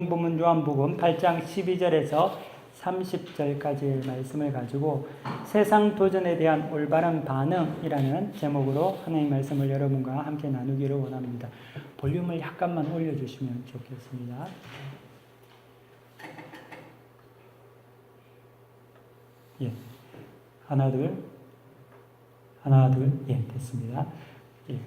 본문 요한복음 8장 12절에서 30절까지의 말씀을 가지고 세상 도전에 대한 올바른 반응이라는 제목으로 하나님의 말씀을 여러분과 함께 나누기를 원합니다. 볼륨을 약간만 올려주시면 좋겠습니다. 예, 하나 둘, 예, 됐습니다. 예.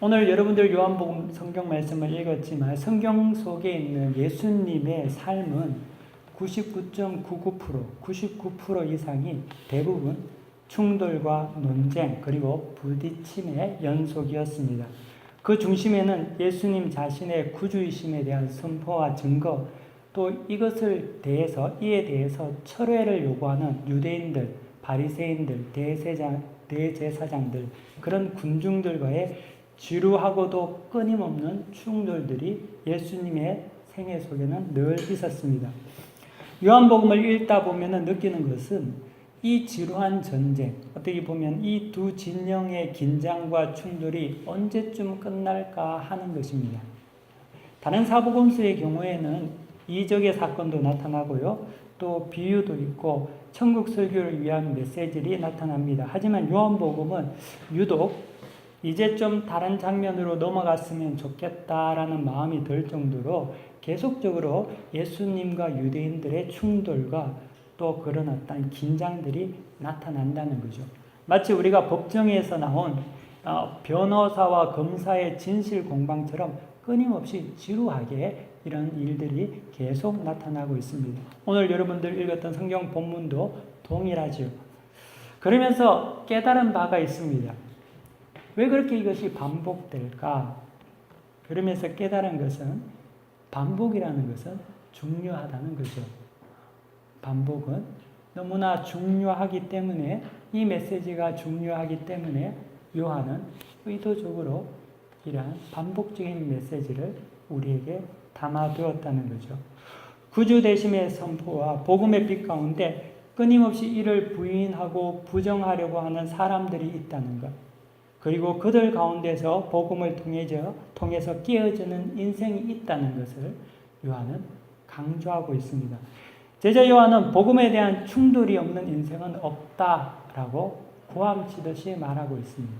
오늘 여러분들 요한복음 성경 말씀을 읽었지만 성경 속에 있는 예수님의 삶은 99.99% 이상이 대부분 충돌과 논쟁 그리고 부딪힘의 연속이었습니다. 그 중심에는 예수님 자신의 구주이심에 대한 선포와 증거, 또 이에 대해서 철회를 요구하는 유대인들, 바리새인들, 대제사장들, 그런 군중들과의 지루하고도 끊임없는 충돌들이 예수님의 생애 속에는 늘 있었습니다. 요한복음을 읽다 보면 느끼는 것은 이 지루한 전쟁, 어떻게 보면 이 두 진영의 긴장과 충돌이 언제쯤 끝날까 하는 것입니다. 다른 사복음서의 경우에는 이적의 사건도 나타나고요, 또 비유도 있고 천국 설교를 위한 메시지들이 나타납니다. 하지만 요한복음은 유독 이제 좀 다른 장면으로 넘어갔으면 좋겠다라는 마음이 들 정도로 계속적으로 예수님과 유대인들의 충돌과 또 그런 어떤 긴장들이 나타난다는 거죠. 마치 우리가 법정에서 나온 변호사와 검사의 진실 공방처럼 끊임없이 지루하게 이런 일들이 계속 나타나고 있습니다. 오늘 여러분들 읽었던 성경 본문도 동일하죠. 그러면서 깨달은 바가 있습니다. 왜 그렇게 이것이 반복될까? 그러면서 깨달은 것은 반복이라는 것은 중요하다는 거죠. 반복은 너무나 중요하기 때문에, 이 메시지가 중요하기 때문에 요한은 의도적으로 이러한 반복적인 메시지를 우리에게 담아두었다는 거죠. 구주 되심의 선포와 복음의 빛 가운데 끊임없이 이를 부인하고 부정하려고 하는 사람들이 있다는 것, 그리고 그들 가운데서 복음을 통해서 깨어지는 인생이 있다는 것을 요한은 강조하고 있습니다. 제자 요한은 복음에 대한 충돌이 없는 인생은 없다라고 고함치듯이 말하고 있습니다.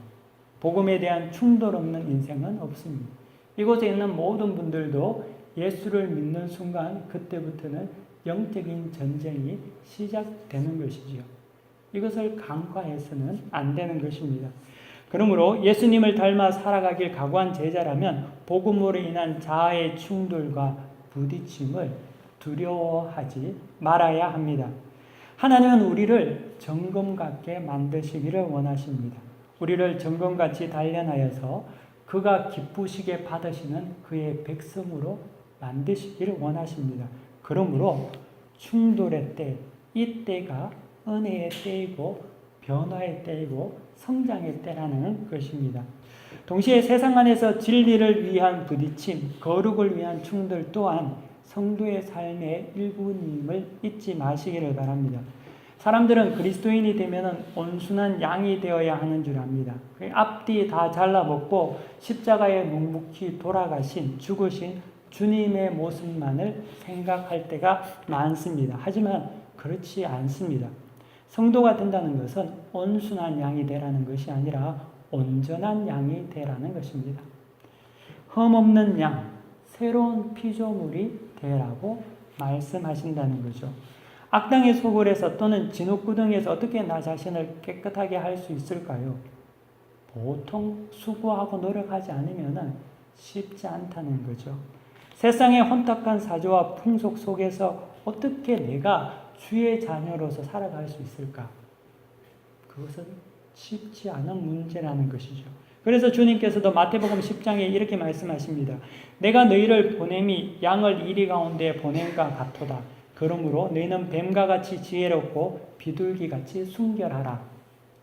복음에 대한 충돌 없는 인생은 없습니다. 이곳에 있는 모든 분들도 예수를 믿는 순간 그때부터는 영적인 전쟁이 시작되는 것이지요. 이것을 간과해서는 안 되는 것입니다. 그러므로 예수님을 닮아 살아가길 각오한 제자라면 복음으로 인한 자아의 충돌과 부딪힘을 두려워하지 말아야 합니다. 하나님은 우리를 점검같게 만드시기를 원하십니다. 우리를 점검같이 단련하여서 그가 기쁘시게 받으시는 그의 백성으로 만드시기를 원하십니다. 그러므로 충돌의 때, 이 때가 은혜의 때이고 변화의 때이고 성장의 때라는 것입니다. 동시에 세상 안에서 진리를 위한 부딪힘, 거룩을 위한 충돌 또한 성도의 삶의 일부임을 잊지 마시기를 바랍니다. 사람들은 그리스도인이 되면 온순한 양이 되어야 하는 줄 압니다. 앞뒤 다 잘라먹고 십자가에 묵묵히 돌아가신, 죽으신 주님의 모습만을 생각할 때가 많습니다. 하지만 그렇지 않습니다. 성도가 된다는 것은 온순한 양이 되라는 것이 아니라 온전한 양이 되라는 것입니다. 흠없는 양, 새로운 피조물이 되라고 말씀하신다는 거죠. 악당의 소굴에서 또는 진흙구덩이에서 어떻게 나 자신을 깨끗하게 할 수 있을까요? 보통 수고하고 노력하지 않으면 쉽지 않다는 거죠. 세상의 혼탁한 사조와 풍속 속에서 어떻게 내가 주의 자녀로서 살아갈 수 있을까? 그것은 쉽지 않은 문제라는 것이죠. 그래서 주님께서도 마태복음 10장에 이렇게 말씀하십니다. 내가 너희를 보냄이 양을 이리 가운데 보냄과 같도다. 그러므로 너희는 뱀과 같이 지혜롭고 비둘기같이 순결하라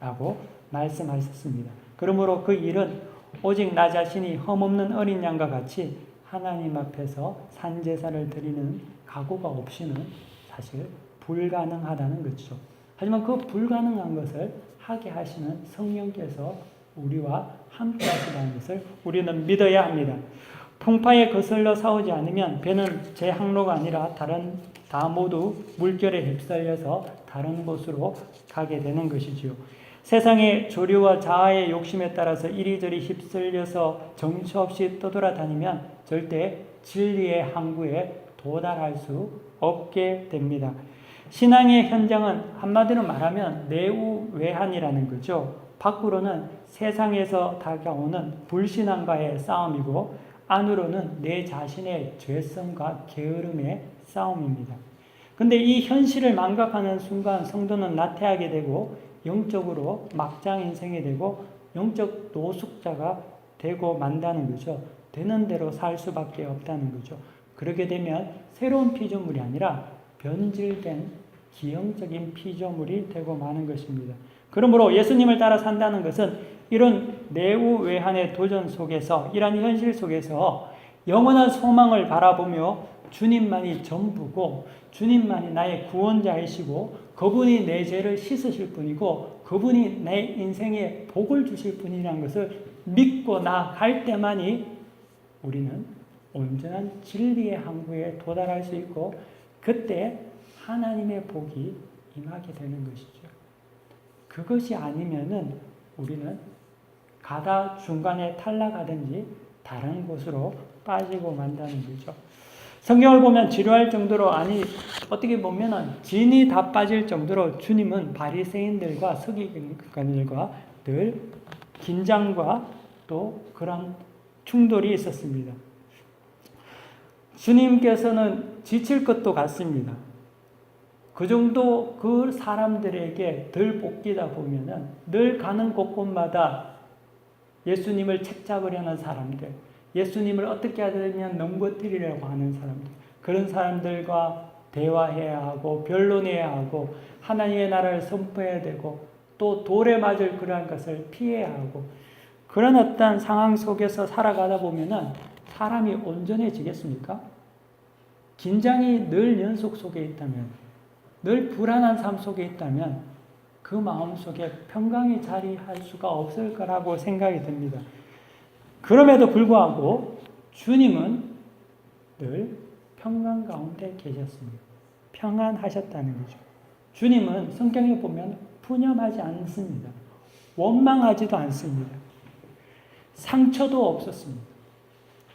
라고 말씀하셨습니다. 그러므로 그 일은 오직 나 자신이 흠없는 어린 양과 같이 하나님 앞에서 산제사를 드리는 각오가 없이는 사실 불가능하다는 것이죠. 하지만 그 불가능한 것을 하게 하시는 성령께서 우리와 함께 하시다는 것을 우리는 믿어야 합니다. 풍파에 거슬러 싸우지 않으면 배는 제 항로가 아니라 다 모두 물결에 휩쓸려서 다른 곳으로 가게 되는 것이지요. 세상의 조류와 자아의 욕심에 따라서 이리저리 휩쓸려서 정처 없이 떠돌아다니면 절대 진리의 항구에 도달할 수 없게 됩니다. 신앙의 현장은 한마디로 말하면 내우외한이라는 거죠. 밖으로는 세상에서 다가오는 불신앙과의 싸움이고 안으로는 내 자신의 죄성과 게으름의 싸움입니다. 근데 이 현실을 망각하는 순간 성도는 나태하게 되고 영적으로 막장 인생이 되고 영적 노숙자가 되고 만다는 거죠. 되는 대로 살 수밖에 없다는 거죠. 그렇게 되면 새로운 피조물이 아니라 변질된 기형적인 피조물이 되고 마는 것입니다. 그러므로 예수님을 따라 산다는 것은 이런 내우외한의 도전 속에서, 이러한 현실 속에서 영원한 소망을 바라보며 주님만이 전부고 주님만이 나의 구원자이시고 그분이 내 죄를 씻으실 분이고 그분이 내 인생에 복을 주실 분이라는 것을 믿고 나아갈 때만이 우리는 온전한 진리의 항구에 도달할 수 있고 그때 하나님의 복이 임하게 되는 것이죠. 그것이 아니면은 우리는 가다 중간에 탈락하든지 다른 곳으로 빠지고 만다는 거죠. 성경을 보면 지루할 정도로, 아니 어떻게 보면은 진이 다 빠질 정도로 주님은 바리새인들과 서기관들과 늘 긴장과 또 그런 충돌이 있었습니다. 주님께서는 지칠 것도 같습니다. 그 정도 그 사람들에게 덜 볶이다 보면은 늘 가는 곳곳마다 예수님을 책잡으려는 사람들, 예수님을 어떻게 하면 넘어뜨리려고 하는 사람들, 그런 사람들과 대화해야 하고 변론해야 하고 하나님의 나라를 선포해야 되고 또 돌에 맞을 그러한 것을 피해야 하고 그런 어떤 상황 속에서 살아가다 보면은 사람이 온전해지겠습니까? 긴장이 늘 연속 속에 있다면, 늘 불안한 삶 속에 있다면 그 마음 속에 평강이 자리할 수가 없을 거라고 생각이 듭니다. 그럼에도 불구하고 주님은 늘 평강 가운데 계셨습니다. 평안하셨다는 거죠. 주님은 성경에 보면 푸념하지 않습니다. 원망하지도 않습니다. 상처도 없었습니다.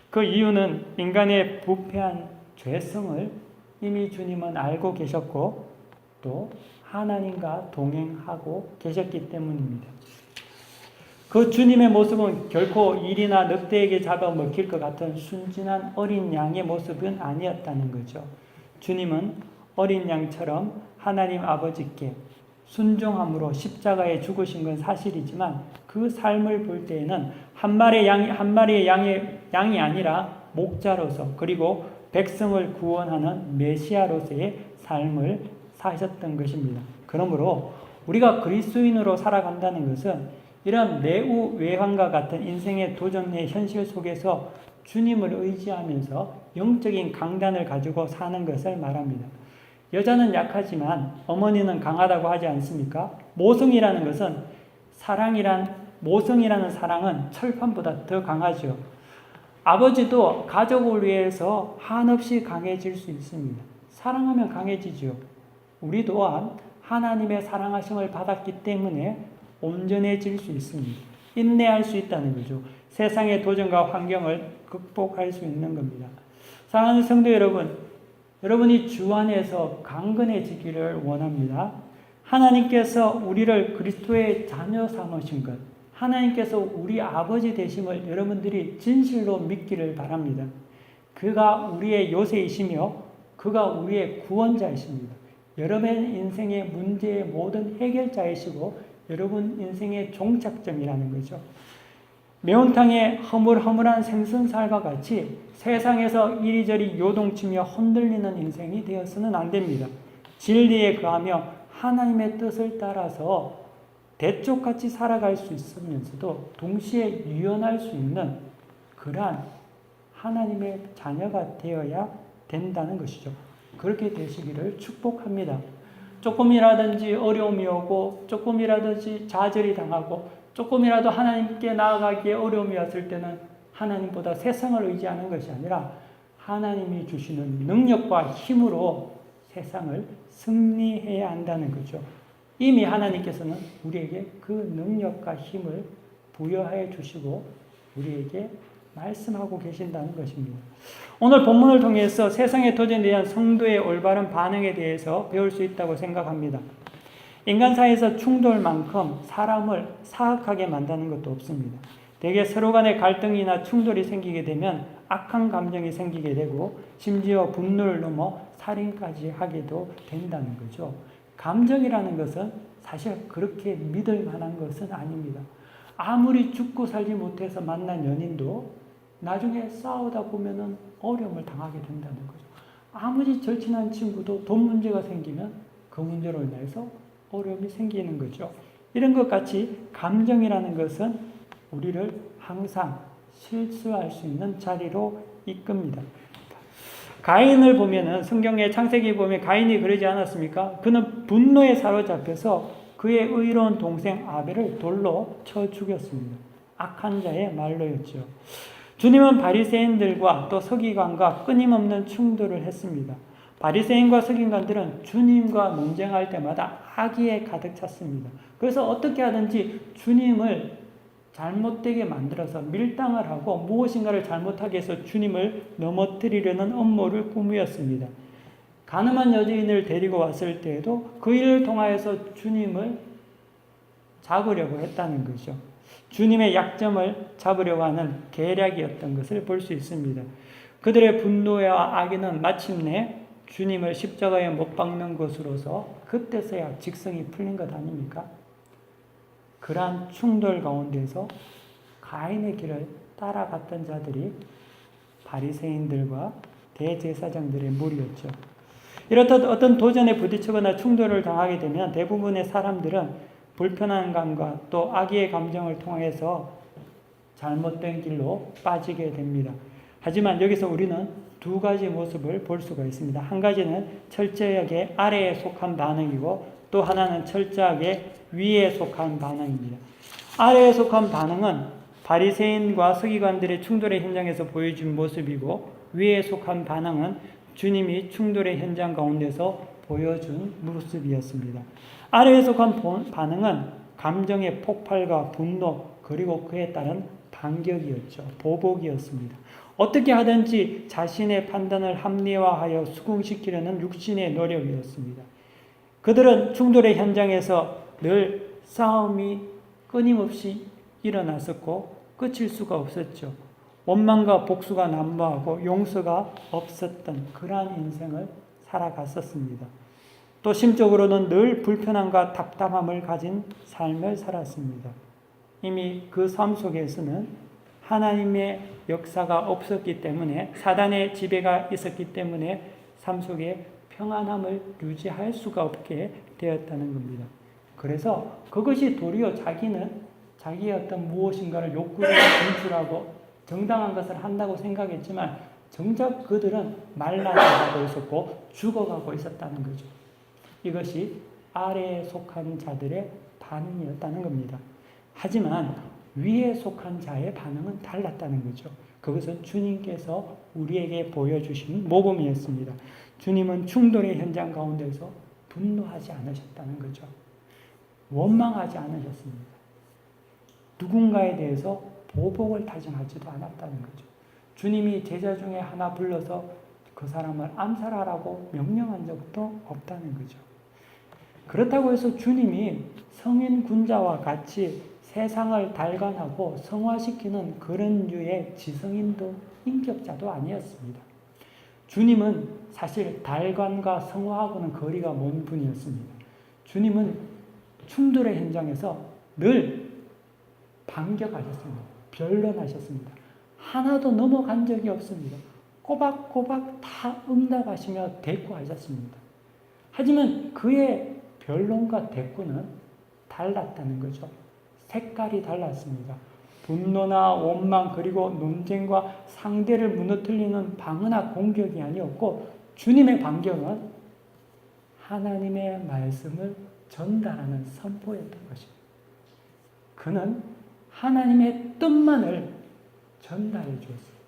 그 이유는 인간의 부패한 죄성을 이미 주님은 알고 계셨고 또 하나님과 동행하고 계셨기 때문입니다. 그 주님의 모습은 결코 일이나 늑대에게 잡아먹힐 것 같은 순진한 어린 양의 모습은 아니었다는 거죠. 주님은 어린 양처럼 하나님 아버지께 순종함으로 십자가에 죽으신 건 사실이지만 그 삶을 볼 때에는 한 마리의 양이 아니라 목자로서 그리고 백성을 구원하는 메시아로서의 삶을 사셨던 것입니다. 그러므로 우리가 그리스도인으로 살아간다는 것은 이런 내우외환과 같은 인생의 도전의 현실 속에서 주님을 의지하면서 영적인 강단을 가지고 사는 것을 말합니다. 여자는 약하지만 어머니는 강하다고 하지 않습니까? 모성이라는 것은 모성이라는 사랑은 철판보다 더 강하죠. 아버지도 가족을 위해서 한없이 강해질 수 있습니다. 사랑하면 강해지죠. 우리 또한 하나님의 사랑하심을 받았기 때문에 온전해질 수 있습니다. 인내할 수 있다는 거죠. 세상의 도전과 환경을 극복할 수 있는 겁니다. 사랑하는 성도 여러분, 여러분이 주 안에서 강건해지기를 원합니다. 하나님께서 우리를 그리스도의 자녀 삼으신 것, 하나님께서 우리 아버지 되심을 여러분들이 진실로 믿기를 바랍니다. 그가 우리의 요새이시며 그가 우리의 구원자이십니다. 여러분의 인생의 문제의 모든 해결자이시고 여러분 인생의 종착점이라는 거죠. 매운탕에 허물허물한 생선살과 같이 세상에서 이리저리 요동치며 흔들리는 인생이 되어서는 안 됩니다. 진리에 거하며 하나님의 뜻을 따라서 대쪽같이 살아갈 수 있으면서도 동시에 유연할 수 있는 그러한 하나님의 자녀가 되어야 된다는 것이죠. 그렇게 되시기를 축복합니다. 조금이라든지 어려움이 오고 조금이라든지 좌절이 당하고 조금이라도 하나님께 나아가기에 어려움이 왔을 때는 하나님보다 세상을 의지하는 것이 아니라 하나님이 주시는 능력과 힘으로 세상을 승리해야 한다는 거죠. 이미 하나님께서는 우리에게 그 능력과 힘을 부여해 주시고 우리에게 말씀하고 계신다는 것입니다. 오늘 본문을 통해서 세상의 도전에 대한 성도의 올바른 반응에 대해서 배울 수 있다고 생각합니다. 인간 사이에서 충돌만큼 사람을 사악하게 만드는 것도 없습니다. 대개 서로 간의 갈등이나 충돌이 생기게 되면 악한 감정이 생기게 되고 심지어 분노를 넘어 살인까지 하게도 된다는 거죠. 감정이라는 것은 사실 그렇게 믿을 만한 것은 아닙니다. 아무리 죽고 살지 못해서 만난 연인도 나중에 싸우다 보면은 어려움을 당하게 된다는 거죠. 아무리 절친한 친구도 돈 문제가 생기면 그 문제로 인해서 어려움이 생기는 거죠. 이런 것 같이 감정이라는 것은 우리를 항상 실수할 수 있는 자리로 이끕니다. 가인을 보면은 성경의 창세기 보면 가인이 그러지 않았습니까? 그는 분노에 사로잡혀서 그의 의로운 동생 아벨을 돌로 쳐 죽였습니다. 악한 자의 말로였죠. 주님은 바리새인들과 또 서기관과 끊임없는 충돌을 했습니다. 바리새인과 서기관들은 주님과 논쟁할 때마다 악의에 가득 찼습니다. 그래서 어떻게 하든지 주님을 잘못되게 만들어서 밀당을 하고 무엇인가를 잘못하게 해서 주님을 넘어뜨리려는 음모를 꾸몄습니다. 가늠한 여인을 데리고 왔을 때에도 그 일을 통하여서 주님을 잡으려고 했다는 거죠. 주님의 약점을 잡으려고 하는 계략이었던 것을 볼 수 있습니다. 그들의 분노와 악의는 마침내 주님을 십자가에 못 박는 것으로서 그때서야 직성이 풀린 것 아닙니까? 그러한 충돌 가운데서 가인의 길을 따라갔던 자들이 바리새인들과 대제사장들의 무리였죠. 이렇듯 어떤 도전에 부딪히거나 충돌을 당하게 되면 대부분의 사람들은 불편한 감과 또 악의의 감정을 통해서 잘못된 길로 빠지게 됩니다. 하지만 여기서 우리는 두 가지 모습을 볼 수가 있습니다. 한 가지는 철저하게 아래에 속한 반응이고 또 하나는 철저하게 위에 속한 반응입니다. 아래에 속한 반응은 바리새인과 서기관들의 충돌의 현장에서 보여준 모습이고 위에 속한 반응은 주님이 충돌의 현장 가운데서 보여준 모습이었습니다. 아래에 속한 반응은 감정의 폭발과 분노 그리고 그에 따른 반격이었죠. 보복이었습니다. 어떻게 하든지 자신의 판단을 합리화하여 수긍시키려는 육신의 노력이었습니다. 그들은 충돌의 현장에서 늘 싸움이 끊임없이 일어났었고 끝일 수가 없었죠. 원망과 복수가 난무하고 용서가 없었던 그러한 인생을 살아갔었습니다. 또 심적으로는 늘 불편함과 답답함을 가진 삶을 살았습니다. 이미 그 삶 속에서는 하나님의 역사가 없었기 때문에 사단의 지배가 있었기 때문에 삶 속에 평안함을 유지할 수가 없게 되었다는 겁니다. 그래서 그것이 도리어 자기는 자기의 어떤 무엇인가를 욕구를 분출하고 정당한 것을 한다고 생각했지만 정작 그들은 말라가고 있었고 죽어가고 있었다는 거죠. 이것이 아래에 속한 자들의 반응이었다는 겁니다. 하지만 위에 속한 자의 반응은 달랐다는 거죠. 그것은 주님께서 우리에게 보여주신 모범이었습니다. 주님은 충돌의 현장 가운데서 분노하지 않으셨다는 거죠. 원망하지 않으셨습니다. 누군가에 대해서 보복을 다짐하지도 않았다는 거죠. 주님이 제자 중에 하나 불러서 그 사람을 암살하라고 명령한 적도 없다는 거죠. 그렇다고 해서 주님이 성인 군자와 같이 세상을 달관하고 성화시키는 그런 류의 지성인도 인격자도 아니었습니다. 주님은 사실 달관과 성화하고는 거리가 먼 분이었습니다. 주님은 충돌의 현장에서 늘 반격하셨습니다. 변론하셨습니다. 하나도 넘어간 적이 없습니다. 꼬박꼬박 다 응답하시며 대꾸하셨습니다. 하지만 그의 변론과 대꾸는 달랐다는 거죠. 색깔이 달랐습니다. 분노나 원망 그리고 논쟁과 상대를 무너뜨리는 방어나 공격이 아니었고 주님의 반격은 하나님의 말씀을 전달하는 선포였던 것입니다. 그는 하나님의 뜻만을 전달해 주었어요.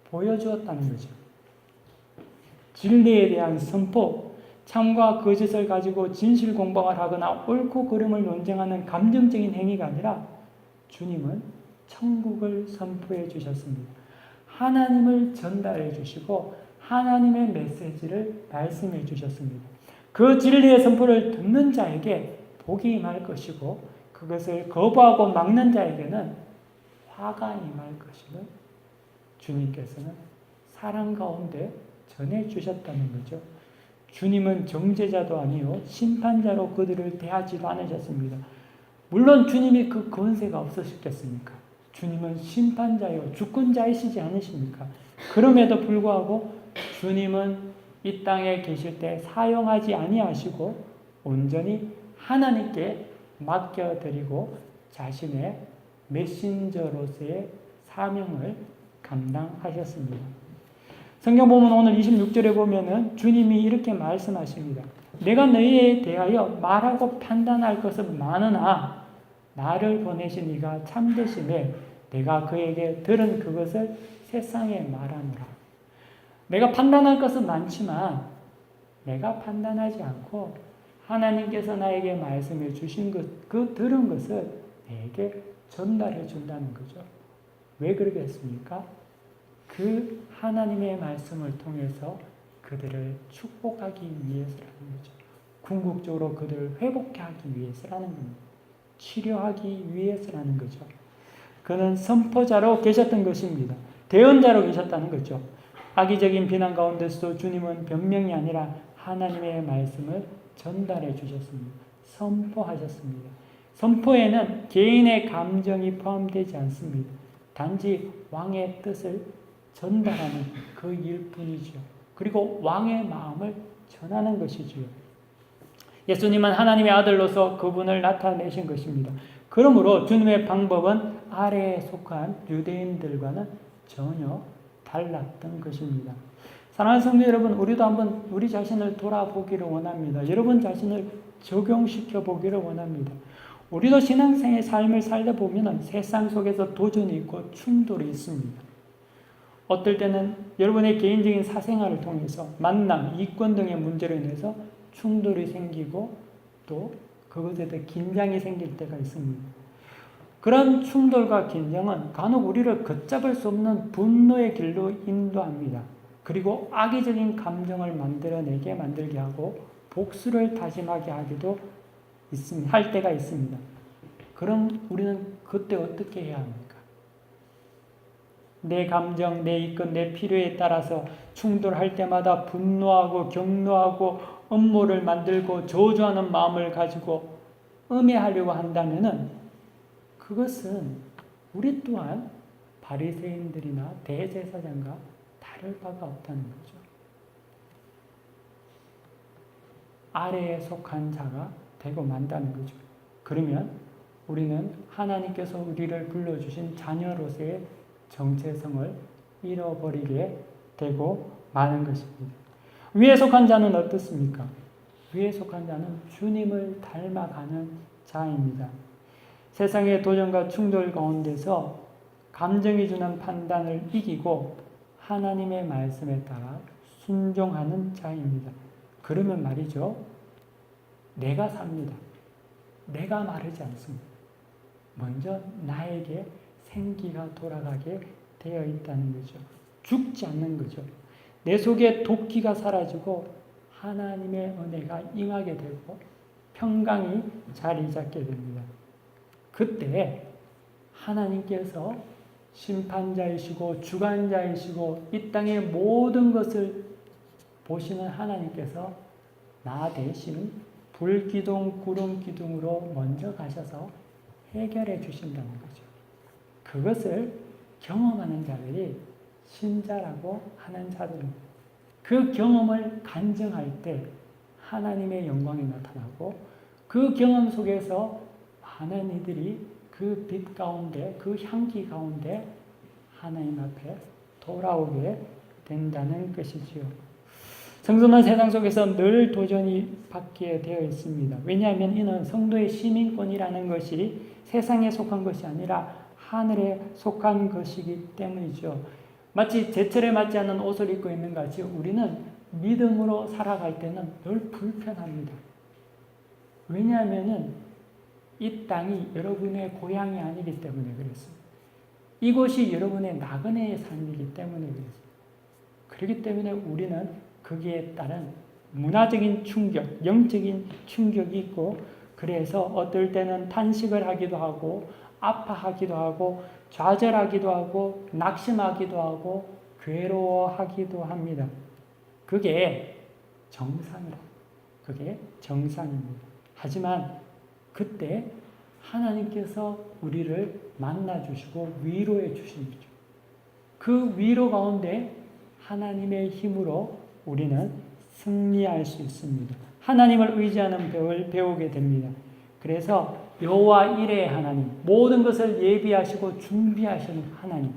보여주었다는 거죠. 진리에 대한 선포, 참과 거짓을 가지고 진실 공방을 하거나 옳고 그름을 논쟁하는 감정적인 행위가 아니라 주님은 천국을 선포해 주셨습니다. 하나님을 전달해 주시고 하나님의 메시지를 말씀해 주셨습니다. 그 진리의 선포를 듣는 자에게 복이 임할 것이고 그것을 거부하고 막는 자에게는 화가 임할 것임을 주님께서는 사랑 가운데 전해주셨다는 거죠. 주님은 정죄자도 아니요 심판자로 그들을 대하지도 않으셨습니다. 물론 주님이 그 권세가 없으셨겠습니까? 주님은 심판자요 주권자이시지 않으십니까? 그럼에도 불구하고 주님은 이 땅에 계실 때 사용하지 아니하시고 온전히 하나님께 맡겨드리고 자신의 메신저로서의 사명을 감당하셨습니다. 성경 보면 오늘 26절에 보면은 주님이 이렇게 말씀하십니다. 내가 너희에 대하여 말하고 판단할 것은 많으나 나를 보내신 이가 참되심에 내가 그에게 들은 그것을 세상에 말하노라. 내가 판단할 것은 많지만 내가 판단하지 않고 하나님께서 나에게 말씀해 주신 것, 그 들은 것을 내게 전달해 준다는 거죠. 왜 그러겠습니까? 그 하나님의 말씀을 통해서 그들을 축복하기 위해서라는 거죠. 궁극적으로 그들을 회복케 하기 위해서라는 겁니다. 치료하기 위해서라는 거죠. 그는 선포자로 계셨던 것입니다. 대언자로 계셨다는 거죠. 악의적인 비난 가운데서도 주님은 변명이 아니라 하나님의 말씀을 전달해 주셨습니다. 선포하셨습니다. 선포에는 개인의 감정이 포함되지 않습니다. 단지 왕의 뜻을 전달하는 그 일뿐이죠. 그리고 왕의 마음을 전하는 것이지요. 예수님은 하나님의 아들로서 그분을 나타내신 것입니다. 그러므로 주님의 방법은 아래에 속한 유대인들과는 전혀 달랐던 것입니다. 사랑하는 성도 여러분, 우리도 한번 우리 자신을 돌아보기를 원합니다. 여러분 자신을 적용시켜 보기를 원합니다. 우리도 신앙생의 삶을 살다 보면 세상 속에서 도전이 있고 충돌이 있습니다. 어떨 때는 여러분의 개인적인 사생활을 통해서 만남, 이권 등의 문제로 인해서 충돌이 생기고 또 그것에 대해 긴장이 생길 때가 있습니다. 그런 충돌과 긴장은 간혹 우리를 걷잡을 수 없는 분노의 길로 인도합니다. 그리고 악의적인 감정을 만들어내게 만들게 하고 복수를 다짐하게 하기도 할 때가 있습니다. 그럼 우리는 그때 어떻게 해야 합니까? 내 감정, 내 이권, 내 필요에 따라서 충돌할 때마다 분노하고 격노하고 음모를 만들고 저주하는 마음을 가지고 음해하려고 한다면은 그것은 우리 또한 바리새인들이나 대제사장과 다를 바가 없다는 거죠. 아래에 속한 자가 되고 만다는 거죠. 그러면 우리는 하나님께서 우리를 불러주신 자녀로서의 정체성을 잃어버리게 되고 마는 것입니다. 위에 속한 자는 어떻습니까? 위에 속한 자는 주님을 닮아가는 자입니다. 세상의 도전과 충돌 가운데서 감정이 주는 판단을 이기고 하나님의 말씀에 따라 순종하는 자입니다. 그러면 말이죠. 내가 삽니다. 내가 마르지 않습니다. 먼저 나에게 생기가 돌아가게 되어 있다는 거죠. 죽지 않는 거죠. 내 속에 도끼가 사라지고 하나님의 은혜가 임하게 되고 평강이 자리 잡게 됩니다. 그때 하나님께서 심판자이시고 주관자이시고 이 땅의 모든 것을 보시는 하나님께서 나 대신 불기둥, 구름기둥으로 먼저 가셔서 해결해 주신다는 거죠. 그것을 경험하는 자들이 신자라고 하는 자들입니다. 그 경험을 간증할 때 하나님의 영광이 나타나고 그 경험 속에서 많은 이들이 그 빛 가운데, 그 향기 가운데 하나님 앞에 돌아오게 된다는 것이지요. 성도는 세상 속에서 늘 도전이 받게 되어 있습니다. 왜냐하면 이는 성도의 시민권이라는 것이 세상에 속한 것이 아니라 하늘에 속한 것이기 때문이죠. 마치 제철에 맞지 않는 옷을 입고 있는 것 같이 우리는 믿음으로 살아갈 때는 늘 불편합니다. 왜냐하면 이 땅이 여러분의 고향이 아니기 때문에 그렇습니다. 이곳이 여러분의 나그네의 삶이기 때문에 그렇습니다. 그렇기 때문에 우리는 거기에 따른 문화적인 충격, 영적인 충격이 있고, 그래서 어떨 때는 탄식을 하기도 하고 아파하기도 하고 좌절하기도 하고 낙심하기도 하고 괴로워하기도 합니다. 그게 정상이라. 그게 정상입니다. 하지만 그때 하나님께서 우리를 만나주시고 위로해 주십니다. 그 위로 가운데 하나님의 힘으로 우리는 승리할 수 있습니다. 하나님을 의지하는 법을 배우게 됩니다. 그래서 여호와 이레의 하나님, 모든 것을 예비하시고 준비하시는 하나님,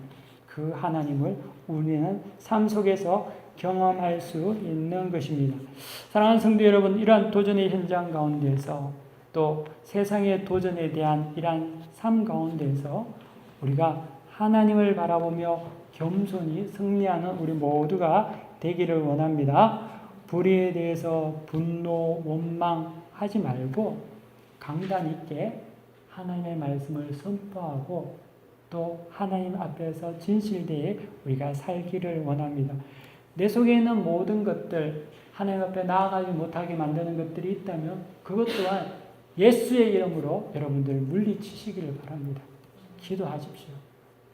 그 하나님을 우리는 삶 속에서 경험할 수 있는 것입니다. 사랑하는 성도 여러분, 이러한 도전의 현장 가운데서 또 세상의 도전에 대한 이러한 삶 가운데서 우리가 하나님을 바라보며 겸손히 승리하는 우리 모두가 되기를 원합니다. 불의에 대해서 분노, 원망하지 말고 강단 있게 하나님의 말씀을 선포하고 또 하나님 앞에서 진실되게 우리가 살기를 원합니다. 내 속에 있는 모든 것들, 하나님 앞에 나아가지 못하게 만드는 것들이 있다면 그것 또한 예수의 이름으로 여러분들 물리치시기를 바랍니다. 기도하십시오.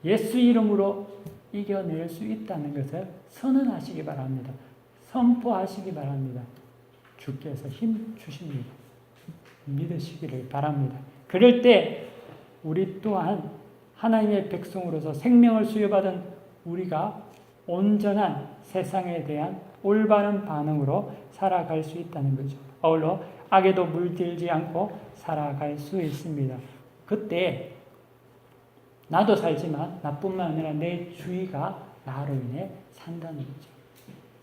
예수 이름으로 이겨낼 수 있다는 것을 선언하시기 바랍니다. 선포하시기 바랍니다. 주께서 힘 주십니다. 믿으시기를 바랍니다. 그럴 때 우리 또한 하나님의 백성으로서 생명을 수여받은 우리가 온전한 세상에 대한 올바른 반응으로 살아갈 수 있다는 거죠. 아울러 악에도 물들지 않고 살아갈 수 있습니다. 그때 나도 살지만 나뿐만 아니라 내 주위가 나로 인해 산다는 거죠.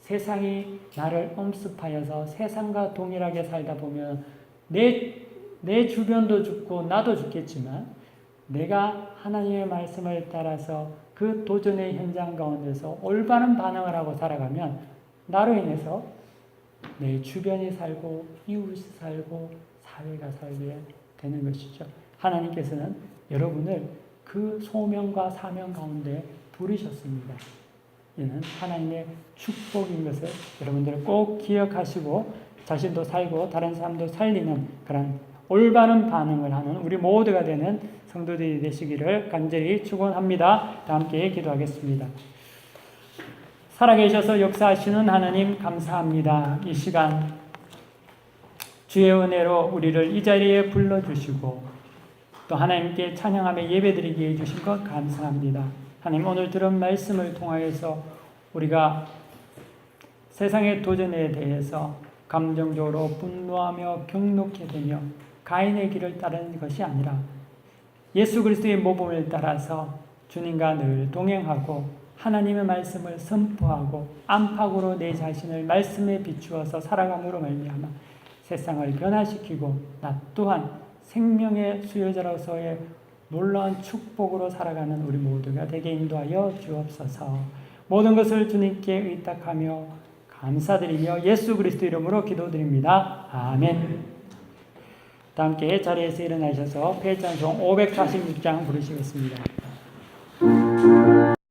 세상이 나를 엄습하여서 세상과 동일하게 살다 보면 내 주변도 죽고 나도 죽겠지만 내가 하나님의 말씀을 따라서 그 도전의 현장 가운데서 올바른 반응을 하고 살아가면 나로 인해서 내 주변이 살고 이웃이 살고 사회가 살게 되는 것이죠. 하나님께서는 여러분을 그 소명과 사명 가운데 부르셨습니다. 이는 하나님의 축복인 것을 여러분들 꼭 기억하시고 자신도 살고 다른 사람도 살리는 그런 올바른 반응을 하는 우리 모두가 되는 성도들이 되시기를 간절히 축원합니다. 다 함께 기도하겠습니다. 살아계셔서 역사하시는 하나님 감사합니다. 이 시간 주의 은혜로 우리를 이 자리에 불러주시고 또 하나님께 찬양하며 예배드리게 해주신 것 감사합니다. 하나님 오늘 들은 말씀을 통하여서 우리가 세상의 도전에 대해서 감정적으로 분노하며 경록해 되며 가인의 길을 따르는 것이 아니라 예수 그리스도의 모범을 따라서 주님과 늘 동행하고 하나님의 말씀을 선포하고 안팎으로 내 자신을 말씀에 비추어서 살아감으로 말미암아 세상을 변화시키고 나 또한 생명의 수요자로서의 놀라운 축복으로 살아가는 우리 모두가 되게 인도하여 주옵소서. 모든 것을 주님께 의탁하며 감사드리며 예수 그리스도 이름으로 기도드립니다. 아멘. 다 함께 자리에서 일어나셔서 패찬송 546장 부르시겠습니다.